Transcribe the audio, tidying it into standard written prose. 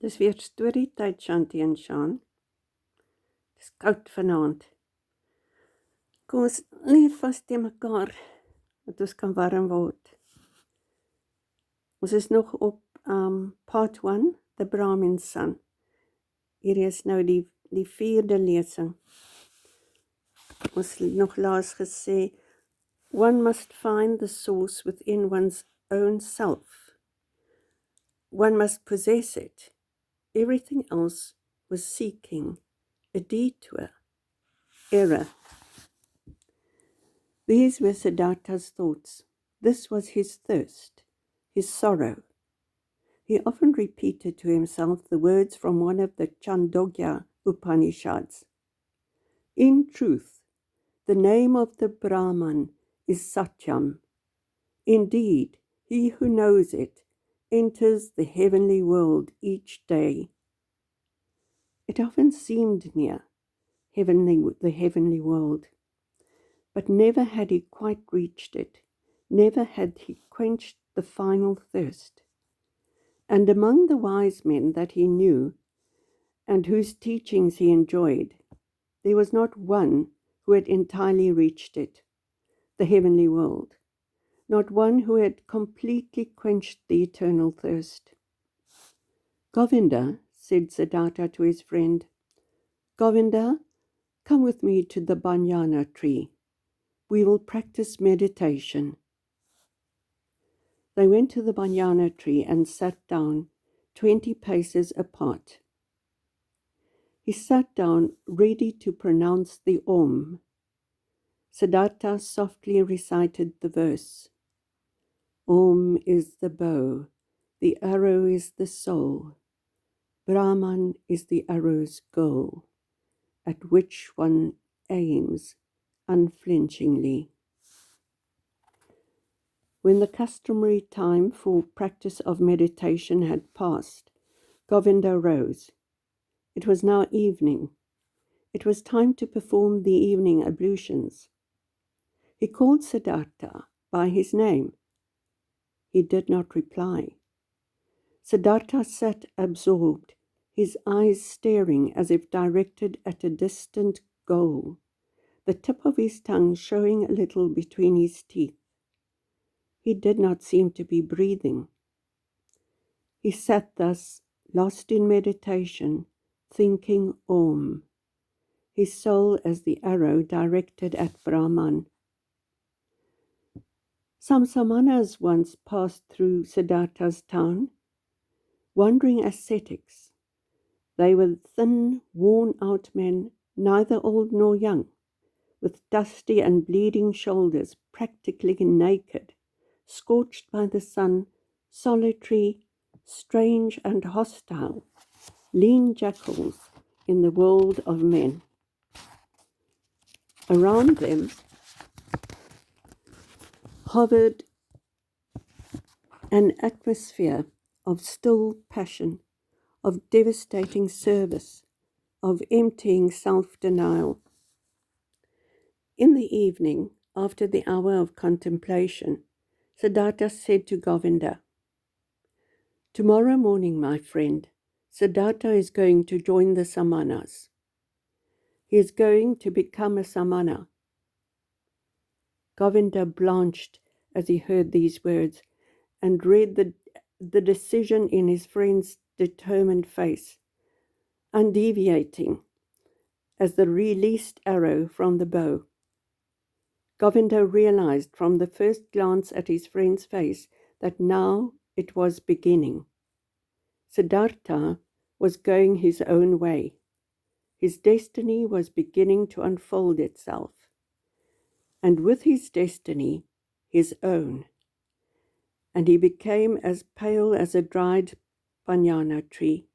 Dis weer storytyd, Shanti en Shaan. Dis koud vanaand. Kom ons lê vas teen mekaar, dat ons kan warm word. Ons is nog op part 1, The Brahmin's Son. Hier is nou die 4de lesing. Ons het nog laas gesê, one must find the source within one's own self. One must possess it. Everything else was seeking a detour, error. These were Siddharta's thoughts. This was his thirst, his sorrow. He often repeated to himself the words from one of the Chandogya Upanishads. In truth, the name of the Brahman is Satyam. Indeed, he who knows it enters the heavenly world each day. It often seemed near, the heavenly world, but never had he quite reached it, never had he quenched the final thirst. And among the wise men that he knew, and whose teachings he enjoyed, there was not one who had entirely reached it, the heavenly world, not one who had completely quenched the eternal thirst. Govinda, said Siddharta to his friend, Govinda, come with me to the banana tree. We will practice meditation. They went to the banana tree and sat down 20 paces apart. He sat down ready to pronounce the Om. Siddharta softly recited the verse. Om is the bow, the arrow is the soul. Brahman is the arrow's goal, at which one aims unflinchingly. When the customary time for practice of meditation had passed, Govinda rose. It was now evening. It was time to perform the evening ablutions. He called Siddharta by his name. He did not reply. Siddharta sat absorbed, his eyes staring as if directed at a distant goal, the tip of his tongue showing a little between his teeth. He did not seem to be breathing. He sat thus, lost in meditation, thinking Om, his soul as the arrow directed at Brahman. Some samanas once passed through Siddharta's town, wandering ascetics. They were thin, worn-out men, neither old nor young, with dusty and bleeding shoulders, practically naked, scorched by the sun, solitary, strange and hostile, lean jackals in the world of men. Around them hovered an atmosphere of still passion, of devastating service, of emptying self-denial. In the evening, after the hour of contemplation, Siddharta said to Govinda, Tomorrow morning, my friend, Siddharta is going to join the samanas. He is going to become a samana. Govinda blanched as he heard these words and read the decision in his friend's determined face, undeviating as the released arrow from the bow. Govinda realized from the first glance at his friend's face that now it was beginning. Siddharta was going his own way. His destiny was beginning to unfold itself, and with his destiny, his own. And he became as pale as a dried banana tree.